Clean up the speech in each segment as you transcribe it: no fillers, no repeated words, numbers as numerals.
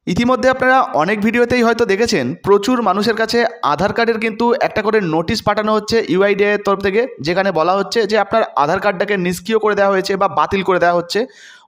ইতিমধ্যে আপনারা অনেক ভিডিওতেই হয়তো দেখেছেন প্রচুর মানুষের কাছে আধার কার্ডের কিন্তু একটা করে নোটিশ পাঠানো হচ্ছে ইউআইডিআই এর তরফ থেকে, যেখানে বলা হচ্ছে যে আপনার আধার কার্ডটাকে নিষ্ক্রিয় করে দেওয়া হয়েছে বা বাতিল করে দেওয়া হচ্ছে।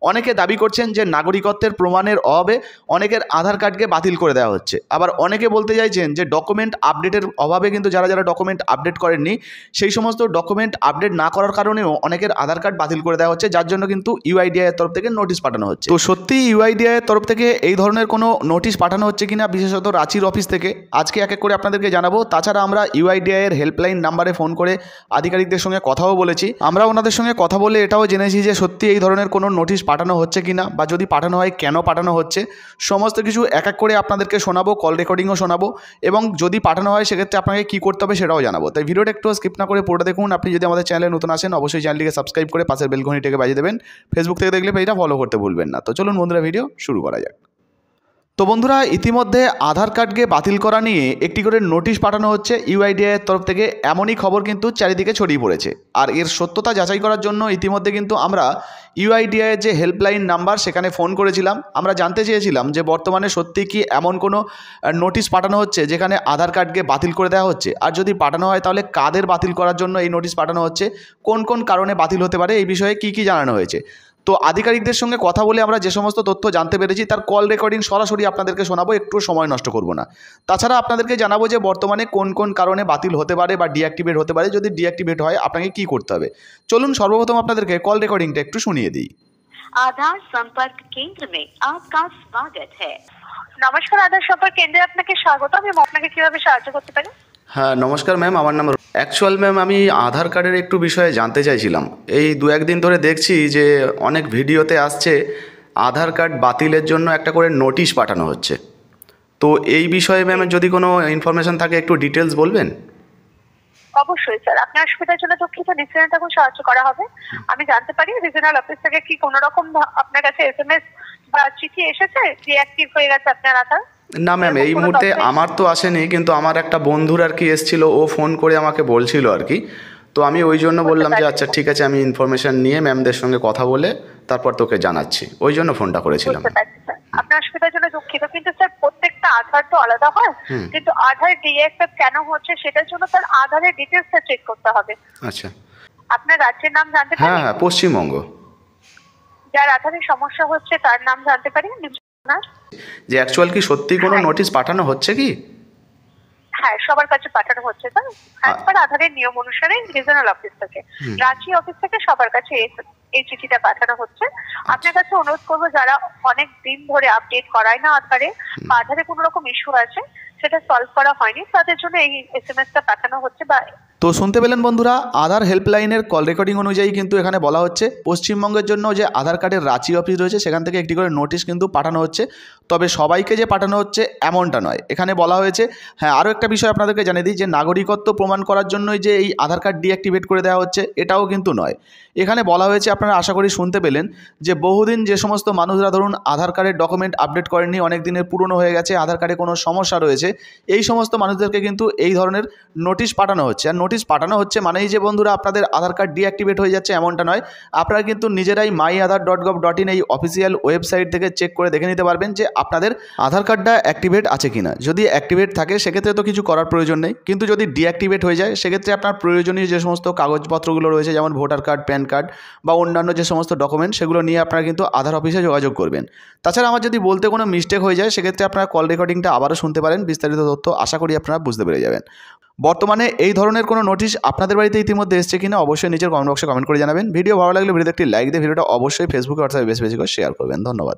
অনেকে দাবি করছেন যে নাগরিকত্বের প্রমাণের অভাবে অনেকের আধার কার্ডকে বাতিল করে দেওয়া হচ্ছে। আবার অনেকে বলতে চাইছেন যে ডকুমেন্ট আপডেটের অভাবে কিন্তু যারা যারা ডকুমেন্ট আপডেট করেননি সেই সমস্ত ডকুমেন্ট আপডেট না করার কারণেও অনেকের আধার কার্ড বাতিল করে দেওয়া হচ্ছে, যার জন্য কিন্তু ইউআইডিআই এর তরফ থেকে নোটিশ পাঠানো হচ্ছে। তো সত্যি ইউআইডিআই এর তরফ থেকে এই ধরনের কোনো নোটিশ পাঠানো হচ্ছে কিনা, বিশেষত রাঁচির অফিস থেকে, আজকে এক এক করে আপনাদেরকে জানাবো। তাছাড়া আমরা ইউআইডিআই এর হেল্পলাইন নাম্বারে ফোন করে আধিকারিকদের সঙ্গে কথাও বলেছি। আমরা ওনাদের সঙ্গে কথা বলে এটাও জেনেছি যে সত্যি এই ধরনের কোনো নোটিশ পাঠানো হচ্ছে কিনা, বা যদি পাঠানো হয় কেন পাঠানো হচ্ছে, সমস্ত কিছু এক এক করে আপনাদেরকে শোনাবো, কল রেকর্ডিংও শোনাবো, এবং যদি পাঠানো হয় সেক্ষেত্রে আপনাকে কী করতে হবে সেটাও জানাবো। তাই ভিডিওটা একটু স্কিপ না করে পুরোটা দেখুন। আপনি যদি আমাদের চ্যানেলে নতুন আসেন অবশ্যই চ্যানেলটিকে সাবস্ক্রাইব করে পাশের বেল ঘন্টিটাকে বাজিয়ে দেবেন। ফেসবুক থেকে দেখলে পেজটা ফলো করতে ভুলবেন না। তো চলুন বন্ধুরা, ভিডিও শুরু করা যাক। তো বন্ধুরা, ইতিমধ্যে আধার কার্ডকে বাতিল করা নিয়ে একটি করে নোটিশ পাঠানো হচ্ছে ইউআইডিআই এর তরফ থেকে, এমনই খবর কিন্তু চারিদিকে ছড়িয়ে পড়েছে। আর এর সত্যতা যাচাই করার জন্য ইতিমধ্যে কিন্তু আমরা ইউআইডিআই এর যে হেল্পলাইন নাম্বার সেখানে ফোন করেছিলাম। আমরা জানতে চেয়েছিলাম যে বর্তমানে সত্যি কি এমন কোনো নোটিশ পাঠানো হচ্ছে যেখানে আধার কার্ডকে বাতিল করে দেওয়া হচ্ছে, আর যদি পাঠানো হয় তাহলে কাদের বাতিল করার জন্য এই নোটিশ পাঠানো হচ্ছে, কোন কোন কারণে বাতিল হতে পারে, এই বিষয়ে কী কী জানানো হয়েছে। তো আধিকারিকদের সঙ্গে কথা বলে আমরা যে সমস্ত তথ্য জানতে পেরেছি তার কল রেকর্ডিং সরাসরি আপনাদেরকে শোনাবো, একটু সময় নষ্ট করব না। তাছাড়া আপনাদেরকে জানাবো যে বর্তমানে কোন কোন কারণে বাতিল হতে পারে বা ডিঅ্যাক্টিভেট হতে পারে, যদি ডিঅ্যাক্টিভেট হয় আপনাকে কি করতে হবে। চলুন সর্বপ্রথম আপনাদেরকে কল রেকর্ডিংটা একটু শুনিয়ে দিই। आधार संपर्क केंद्र में आपका स्वागत है। নমস্কার, আধার সম্পর্ক কেন্দ্রে আপনাকে স্বাগত। আমি আপনাকে কিভাবে সাহায্য করতে পারি? হ্যাঁ নমস্কার ম্যাম, আমার নাম অ্যাকচুয়াল ম্যাম, আমি আধার কার্ডের একটু বিষয়ে জানতে চাইছিলাম। এই দু একদিন ধরে দেখছি যে অনেক ভিডিওতে আসছে আধার কার্ড বাতিলের জন্য একটা করে নোটিশ পাঠানো হচ্ছে। তো এই বিষয়ে ম্যামের যদি কোনো ইনফরমেশন থাকে একটু ডিটেলস বলবেন। অবশ্যই স্যার, আপনার অসুবিধার জন্য দুঃখিত। নিশ্চয়ই তখন সাহায্য করা হবে। আমি জানতে পারি রিজিওনাল অফিস থেকে কি কোনো রকম আপনার কাছে এসএমএস বা চিঠি এসেছে ডিঅ্যাক্টিভ হয়ে গেছে আপনার আধার? না ম্যাম, এই মুহূর্তে আমার তো আসেনি, কিন্তু আমার একটা বন্ধুর আর কি এসেছিল, ও ফোন করে আমাকে বলছিল আর কি। তো আমি ওই জন্য বললাম যে আচ্ছা ঠিক আছে, আমি ইনফরমেশন নিয়ে ম্যামদের সঙ্গে কথা বলে তারপর তোকে জানাচ্ছি, ওই জন্য ফোনটা করেছিলাম। আপনার অসুবিধার জন্য দুঃখিত, কিন্তু স্যার প্রত্যেকটা আধার তো আলাদা হয়, কিন্তু আধার ডিঅ্যাক্টিভ কেন হচ্ছে সেটার জন্য তার আধারের ডিটেইলসটা চেক করতে হবে। আচ্ছা, আপনার রাজ্যের নাম জানতে পারি? হ্যাঁ, পশ্চিমবঙ্গ। যার আধারের সমস্যা হচ্ছে তার নাম জানতে পারি? যে অ্যাকচুয়াল কি সত্যি কোনো নোটিশ পাঠানো হচ্ছে কি? হ্যাঁ, সবার কাছে পাঠানো হচ্ছে স্যার, একবার আধারের নিয়ম অনুসারে রিজিওনাল অফিস থেকে, রাঁচি অফিস থেকে সবার কাছে এই চিঠিটা পাঠানো হচ্ছে। আপনার কাছে অনুরোধ করবো, যারা অনেক দিন ধরে আপডেট করায় না আধারে কোনো রকম ইস্যু আছে, সেটা সলভ করা হয়নি, তাদের জন্য এই এসএমএসটা পাঠানো হচ্ছে। বা তো শুনতে পেলেন বন্ধুরা, আধার হেল্পলাইনের কল রেকর্ডিং অনুযায়ী কিন্তু এখানে বলা হচ্ছে পশ্চিমবঙ্গের জন্য যে আধার কার্ডের রাঁচি অফিস রয়েছে সেখান থেকে একটি করে নোটিশ কিন্তু পাঠানো হচ্ছে। তবে সবাইকে যে পাঠানো হচ্ছে এমনটা নয়। এখানে বলা হয়েছে, হ্যাঁ আরও একটা বিষয় আপনাদেরকে জানিয়ে দিই, যে নাগরিকত্ব প্রমাণ করার জন্যই যে এই আধার কার্ড ডিঅ্যাক্টিভেট করে দেওয়া হচ্ছে এটাও কিন্তু নয়। এখানে বলা হয়েছে, আপনারা আশা করি শুনতে পেলেন, যে বহুদিন যে সমস্ত মানুষরা ধরুন আধার কার্ডের ডকুমেন্ট আপডেট করেননি, অনেক দিনের পুরনো হয়ে গেছে, আধার কার্ডে কোনো সমস্যা রয়েছে, এই সমস্ত মানুষদেরকে কিন্তু এই ধরনের নোটিশ পাঠানো হচ্ছে। আর নোটিশ পাঠানো হচ্ছে মানেই যে বন্ধুরা আপনাদের আধার কার্ড ডিঅ্যাক্টিভেট হয়ে যাচ্ছে এমনটা নয়। আপনারা কিন্তু নিজেরাই myaadhar.gov.in এই অফিসিয়াল ওয়েবসাইট থেকে চেক করে দেখে নিতে পারবেন যে আপনাদের আধার কার্ডটা অ্যাক্টিভেট আছে কিনা। যদি অ্যাক্টিভেট থাকে সেক্ষেত্রে তো কিছু করার প্রয়োজন নেই, কিন্তু যদি ডিঅ্যাক্টিভেট হয়ে যায় সেক্ষেত্রে আপনার প্রয়োজনীয় যে সমস্ত কাগজপত্রগুলো রয়েছে, যেমন ভোটার কার্ড, প্যান কার্ড বা অন্যান্য যে সমস্ত ডকুমেন্ট, সেগুলো নিয়ে আপনারা কিন্তু আধার অফিসে যোগাযোগ করবেন। তাছাড়া আমার যদি বলতে কোনো মিস্টেক হয়ে যায় সেক্ষেত্রে আপনারা কল রেকর্ডিংটা আবারও শুনতে পারেন, বিস্তারিত তথ্য আশা করি আপনারা বুঝতে পেরে যাবেন। বর্তমানে এই ধরনের কোনো নোটিশ আপনাদের বাড়িতে ইতিমধ্যে এসছে কিনা অবশ্যই নিজের কমেন্ট বক্সে কমেন্ট করে জানাবেন। ভিডিও ভালো লাগলে ভিডিওতে একটি লাইক দিয়ে ভিডিওটা অবশ্যই ফেসবুকে হোয়াটসঅ্যাপে বেশি বেশি করে শেয়ার করবেন। ধন্যবাদ।